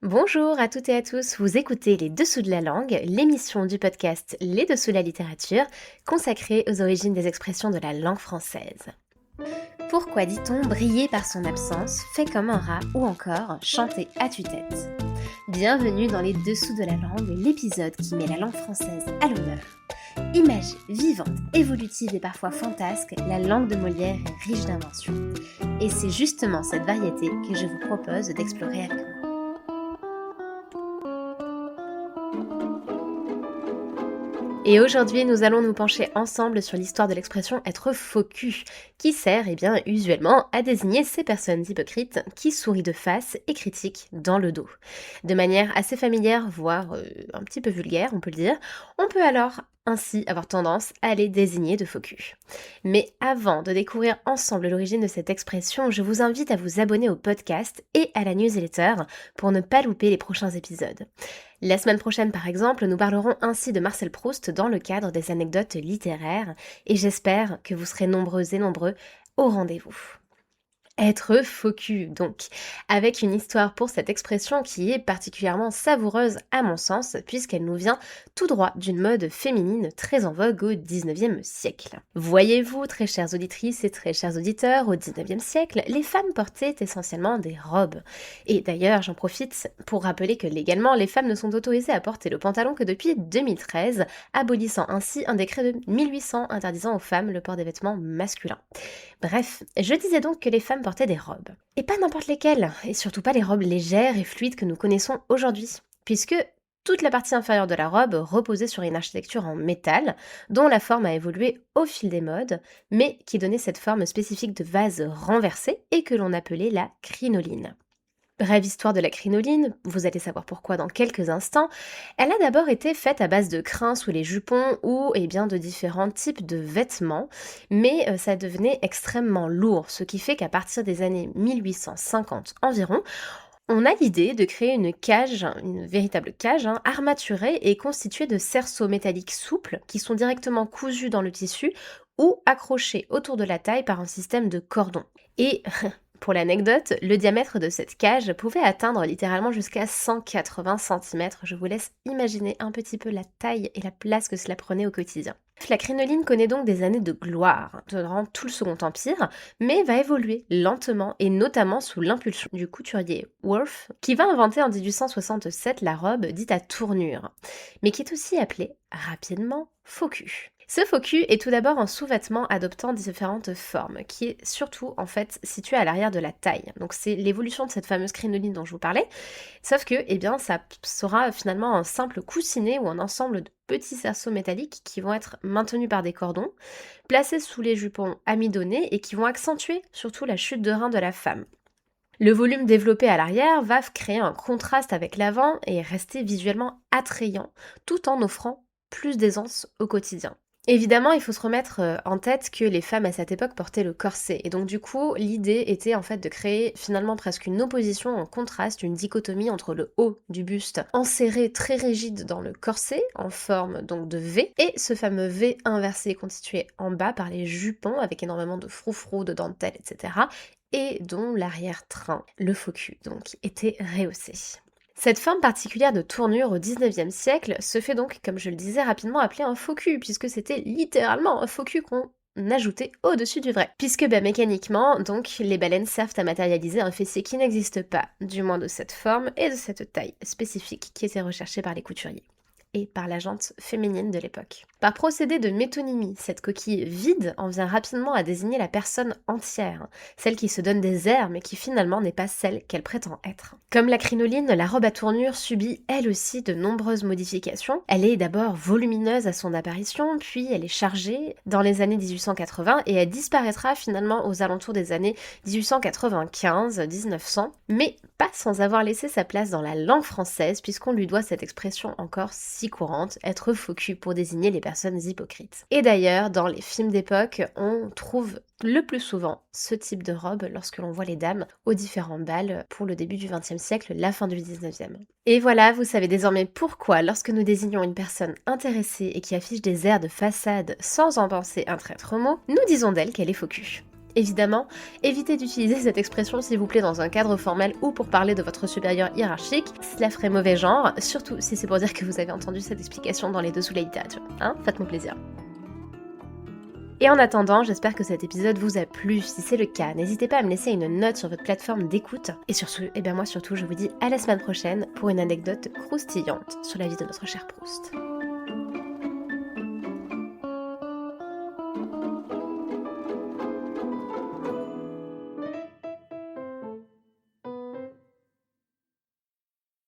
Bonjour à toutes et à tous, vous écoutez Les Dessous de la langue, l'émission du podcast Les Dessous de la littérature, consacrée aux origines des expressions de la langue française. Pourquoi dit-on briller par son absence, fait comme un rat ou encore chanter à tue-tête? Bienvenue dans Les Dessous de la langue, l'épisode qui met la langue française à l'honneur. Imagée, vivante, évolutive et parfois fantasque, la langue de Molière est riche d'inventions. Et c'est justement cette variété que je vous propose d'explorer avec moi. Et aujourd'hui, nous allons nous pencher ensemble sur l'histoire de l'expression être faux cul, qui sert usuellement à désigner ces personnes hypocrites qui sourient de face et critiquent dans le dos. De manière assez familière, voire un petit peu vulgaire, on peut le dire, on peut alors ainsi avoir tendance à les désigner de faux cul. Mais avant de découvrir ensemble l'origine de cette expression, je vous invite à vous abonner au podcast et à la newsletter pour ne pas louper les prochains épisodes. La semaine prochaine, par exemple, nous parlerons ainsi de Marcel Proust dans le cadre des anecdotes littéraires et j'espère que vous serez nombreuses et nombreux au rendez-vous. Être faux cul, donc, avec une histoire pour cette expression qui est particulièrement savoureuse à mon sens, puisqu'elle nous vient tout droit d'une mode féminine très en vogue au XIXe siècle. Voyez-vous, très chères auditrices et très chers auditeurs, au XIXe siècle, les femmes portaient essentiellement des robes. Et d'ailleurs, j'en profite pour rappeler que légalement, les femmes ne sont autorisées à porter le pantalon que depuis 2013, abolissant ainsi un décret de 1800 interdisant aux femmes le port des vêtements masculins. Bref, je disais donc que les femmes portaient des robes. Et pas n'importe lesquelles, et surtout pas les robes légères et fluides que nous connaissons aujourd'hui, puisque toute la partie inférieure de la robe reposait sur une architecture en métal, dont la forme a évolué au fil des modes, mais qui donnait cette forme spécifique de vase renversé et que l'on appelait la crinoline. Brève histoire de la crinoline, vous allez savoir pourquoi dans quelques instants, elle a d'abord été faite à base de crin sous les jupons ou de différents types de vêtements, mais ça devenait extrêmement lourd, ce qui fait qu'à partir des années 1850 environ, on a l'idée de créer une cage, une véritable cage, armaturée et constituée de cerceaux métalliques souples qui sont directement cousus dans le tissu ou accrochés autour de la taille par un système de cordon. Et pour l'anecdote, le diamètre de cette cage pouvait atteindre littéralement jusqu'à 180 cm. Je vous laisse imaginer un petit peu la taille et la place que cela prenait au quotidien. La crinoline connaît donc des années de gloire durant tout le Second Empire, mais va évoluer lentement et notamment sous l'impulsion du couturier Worth, qui va inventer en 1867 la robe dite à tournure, mais qui est aussi appelée rapidement faux cul. Ce faux cul est tout d'abord un sous-vêtement adoptant différentes formes, qui est surtout en fait situé à l'arrière de la taille. Donc c'est l'évolution de cette fameuse crinoline dont je vous parlais, sauf que ça sera finalement un simple coussinet ou un ensemble de petits cerceaux métalliques qui vont être maintenus par des cordons, placés sous les jupons amidonnés et qui vont accentuer surtout la chute de rein de la femme. Le volume développé à l'arrière va créer un contraste avec l'avant et rester visuellement attrayant, tout en offrant plus d'aisance au quotidien. Évidemment, il faut se remettre en tête que les femmes à cette époque portaient le corset. Et donc du coup, l'idée était en fait de créer finalement presque une opposition, un contraste, une dichotomie entre le haut du buste enserré très rigide dans le corset, en forme donc de V, et ce fameux V inversé constitué en bas par les jupons avec énormément de froufrous, de dentelles, etc. et dont l'arrière-train, le faux cul donc, était rehaussé. Cette forme particulière de tournure au XIXe siècle se fait donc, comme je le disais, rapidement appeler un faux cul, puisque c'était littéralement un faux cul qu'on ajoutait au-dessus du vrai. Puisque mécaniquement, donc, les baleines servent à matérialiser un fessier qui n'existe pas, du moins de cette forme et de cette taille spécifique qui était recherchée par les couturiers et par la gente féminine de l'époque. Par procédé de métonymie, cette coquille vide en vient rapidement à désigner la personne entière, celle qui se donne des airs mais qui finalement n'est pas celle qu'elle prétend être. Comme la crinoline, la robe à tournure subit elle aussi de nombreuses modifications. Elle est d'abord volumineuse à son apparition, puis elle est chargée dans les années 1880 et elle disparaîtra finalement aux alentours des années 1895-1900, mais pas sans avoir laissé sa place dans la langue française puisqu'on lui doit cette expression encore si courante, être faux cul pour désigner les personnes hypocrites. Et d'ailleurs, dans les films d'époque, on trouve le plus souvent ce type de robe lorsque l'on voit les dames aux différents bals pour le début du XXe siècle, la fin du XIXe. Et voilà, vous savez désormais pourquoi, lorsque nous désignons une personne intéressée et qui affiche des airs de façade sans en penser un traître mot, nous disons d'elle qu'elle est faux cul. Évidemment, évitez d'utiliser cette expression s'il vous plaît dans un cadre formel ou pour parler de votre supérieur hiérarchique, cela ferait mauvais genre, surtout si c'est pour dire que vous avez entendu cette explication dans les dessous de la littérature. Faites-moi plaisir. Et en attendant, j'espère que cet épisode vous a plu. Si c'est le cas, n'hésitez pas à me laisser une note sur votre plateforme d'écoute. Et surtout, moi surtout, je vous dis à la semaine prochaine pour une anecdote croustillante sur la vie de notre cher Proust.